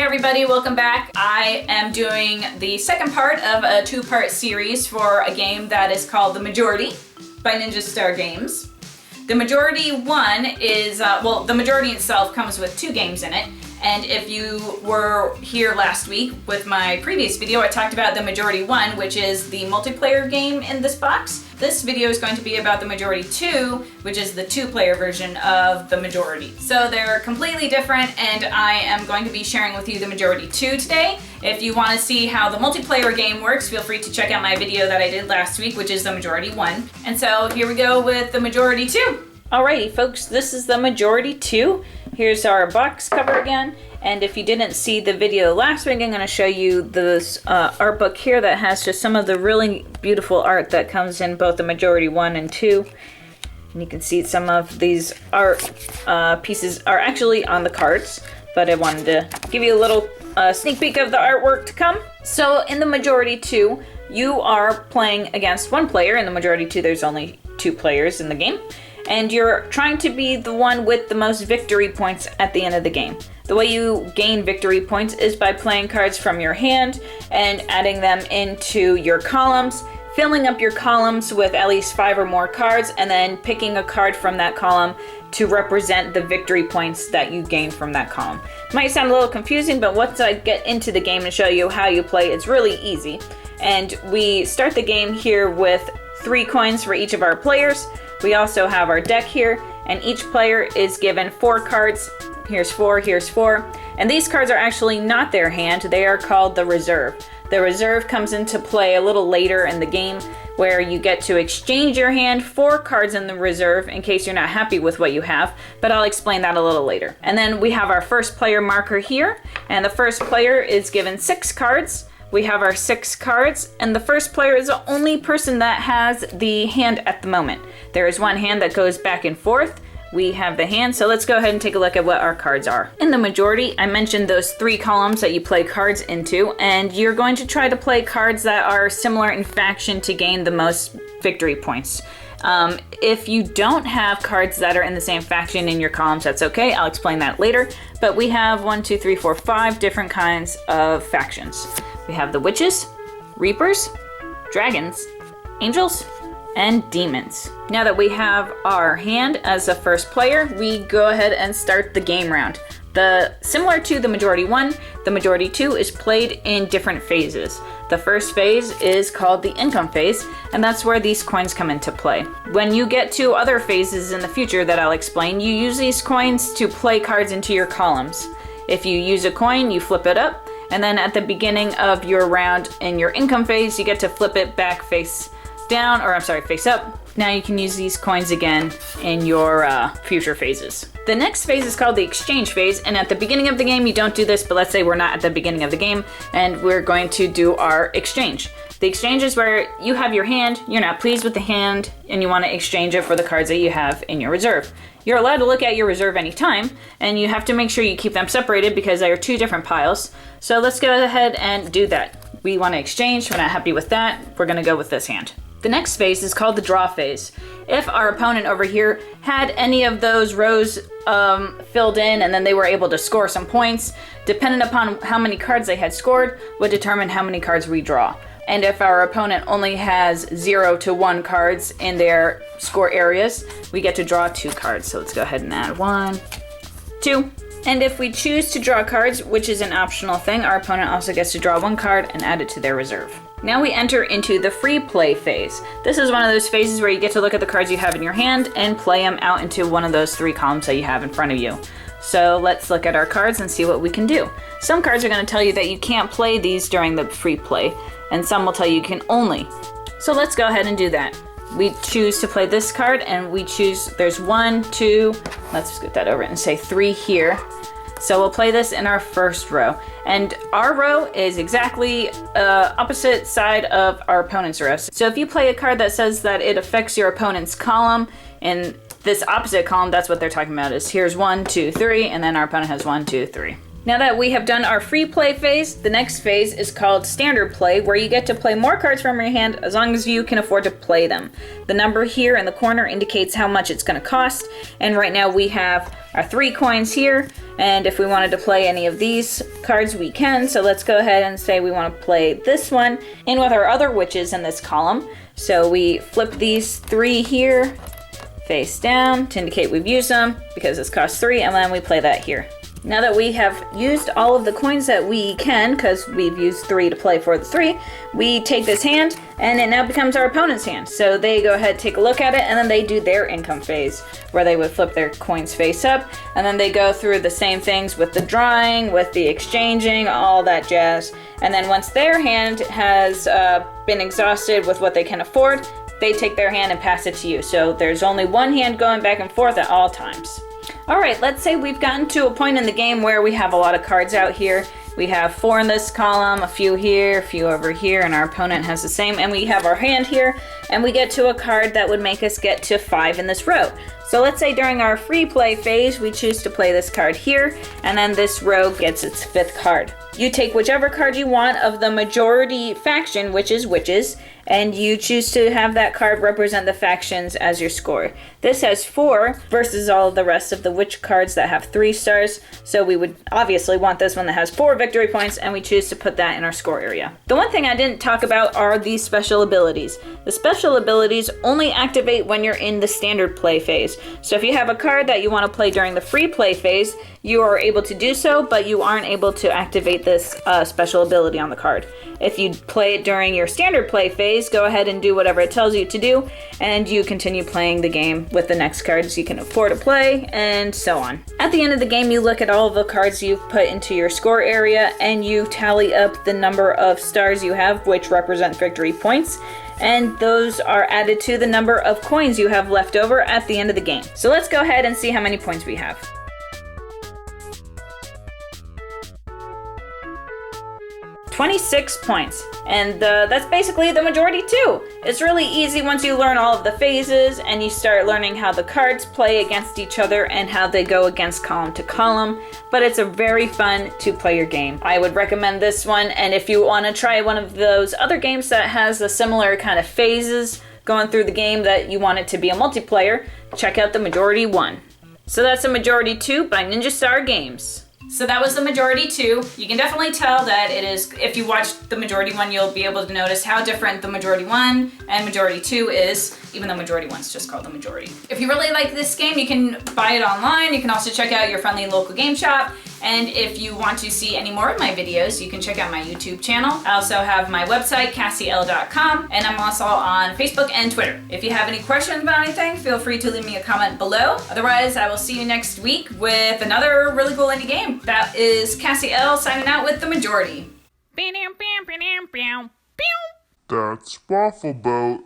everybody, welcome back. I am doing the second part of a two-part series for a game that is called The Majority by Ninja Star Games. The Majority 1 is, the Majority itself comes with 2 games in it. And if you were here last week with my previous video, I talked about the Majority 1, which is the multiplayer game in this box. This video is going to be about the Majority 2, which is the 2-player version of the Majority. So they're completely different, and I am going to be sharing with you the Majority 2 today. If you want to see how the multiplayer game works, feel free to check out my video that I did last week, which is the Majority 1. And so here we go with the Majority 2. Alrighty folks, this is the Majority 2. Here's our box cover again, and if you didn't see the video last week, I'm going to show you this art book here that has just some of the really beautiful art that comes in both the Majority 1 and 2. And you can see some of these art pieces are actually on the cards, but I wanted to give you a little sneak peek of the artwork to come. So in the Majority 2, you are playing against one player. In the Majority 2, there's only 2 players in the game. And you're trying to be the one with the most victory points at the end of the game. The way you gain victory points is by playing cards from your hand and adding them into your columns, filling up your columns with at least 5 or more cards, and then picking a card from that column to represent the victory points that you gain from that column. Might sound a little confusing, but once I get into the game and show you how you play, it's really easy. And we start the game here with 3 coins for each of our players. We also have our deck here, and each player is given 4 cards. Here's 4, here's 4. And these cards are actually not their hand, they are called the reserve. The reserve comes into play a little later in the game, where you get to exchange your hand for cards in the reserve in case you're not happy with what you have, but I'll explain that a little later. And then we have our first player marker here, and the first player is given 6 cards. We have our 6 cards, and the first player is the only person that has the hand at the moment. There is one hand that goes back and forth. We have the hand, so let's go ahead and take a look at what our cards are. In the Majority, I mentioned those 3 columns that you play cards into, and you're going to try to play cards that are similar in faction to gain the most victory points. If you don't have cards that are in the same faction in your columns, that's okay. I'll explain that later. But we have 5 different kinds of factions. We have the witches, reapers, dragons, angels, and demons. Now that we have our hand as the first player, we go ahead and start the game round. Similar to the Majority 1, the Majority 2 is played in different phases. The first phase is called the income phase, and that's where these coins come into play. When you get to other phases in the future that I'll explain, you use these coins to play cards into your columns. If you use a coin, you flip it up, and then at the beginning of your round in your income phase, you get to flip it back face down, or face up. Now you can use these coins again in your future phases. The next phase is called the exchange phase, and at the beginning of the game you don't do this, but let's say we're not at the beginning of the game and we're going to do our exchange. The exchange is where you have your hand, you're not pleased with the hand, and you want to exchange it for the cards that you have in your reserve. You're allowed to look at your reserve anytime, and you have to make sure you keep them separated because they are 2 different piles. So let's go ahead and do that. We want to exchange, we're not happy with that, we're going to go with this hand. The next phase is called the draw phase. If our opponent over here had any of those rows filled in and then they were able to score some points, depending upon how many cards they had scored would determine how many cards we draw. And if our opponent only has 0 to 1 cards in their score areas, we get to draw 2 cards. So let's go ahead and add 1, 2. And if we choose to draw cards, which is an optional thing, our opponent also gets to draw 1 card and add it to their reserve. Now we enter into the free play phase. This is one of those phases where you get to look at the cards you have in your hand and play them out into one of those 3 columns that you have in front of you. So let's look at our cards and see what we can do. Some cards are going to tell you that you can't play these during the free play, and some will tell you can only. So let's go ahead and do that. We choose to play this card, and we choose, there's 1, 2, let's get that over and say 3 here. So we'll play this in our first row. And our row is exactly opposite side of our opponent's row. So if you play a card that says that it affects your opponent's column, in this opposite column, that's what they're talking about, is here's 1, 2, 3, and then our opponent has 1, 2, 3. Now that we have done our free play phase, the next phase is called standard play, where you get to play more cards from your hand as long as you can afford to play them. The number here in the corner indicates how much it's going to cost, and right now we have our 3 coins here, and if we wanted to play any of these cards, we can. So let's go ahead and say we want to play this one in with our other witches in this column. So we flip these 3 here, face down to indicate we've used them because this costs 3, and then we play that here. Now that we have used all of the coins that we can, because we've used 3 to play for the 3, we take this hand, and it now becomes our opponent's hand. So they go ahead, take a look at it, and then they do their income phase, where they would flip their coins face up, and then they go through the same things with the drawing, with the exchanging, all that jazz. And then once their hand has been exhausted with what they can afford, they take their hand and pass it to you. So there's only one hand going back and forth at all times. All right, let's say we've gotten to a point in the game where we have a lot of cards out here. We have 4 in this column, a few here, a few over here, and our opponent has the same. And we have our hand here, and we get to a card that would make us get to 5 in this row. So let's say during our free play phase, we choose to play this card here, and then this row gets its 5th card. You take whichever card you want of the majority faction, which is witches, and you choose to have that card represent the factions as your score. This has 4 versus all of the rest of the witch cards that have 3 stars, so we would obviously want this one that has 4 victory points, and we choose to put that in our score area. The one thing I didn't talk about are these special abilities. The special abilities only activate when you're in the standard play phase. So if you have a card that you want to play during the free play phase, you are able to do so, but you aren't able to activate this special ability on the card. If you play it during your standard play phase, go ahead and do whatever it tells you to do, and you continue playing the game with the next cards you can afford to play, and so on. At the end of the game, you look at all of the cards you've put into your score area, and you tally up the number of stars you have, which represent victory points, and those are added to the number of coins you have left over at the end of the game. So let's go ahead and see how many points we have. 26 points, and that's basically the majority too. It's really easy once you learn all of the phases and you start learning how the cards play against each other and how they go against column to column, but it's a very fun 2-player game. I would recommend this one, and if you want to try one of those other games that has a similar kind of phases going through the game that you want it to be a multiplayer, check out the Majority 1. So that's the Majority 2 by Ninja Star Games. So that was the Majority 2. You can definitely tell that it is, if you watch the Majority 1, you'll be able to notice how different the Majority 1 and Majority 2 is, even though Majority 1 is just called the Majority. If you really like this game, you can buy it online. You can also check out your friendly local game shop. And if you want to see any more of my videos, you can check out my YouTube channel. I also have my website, CassieElle.com, and I'm also on Facebook and Twitter. If you have any questions about anything, feel free to leave me a comment below. Otherwise, I will see you next week with another really cool indie game. That is Cassie Elle signing out with the Majority. That's Waffle Boat.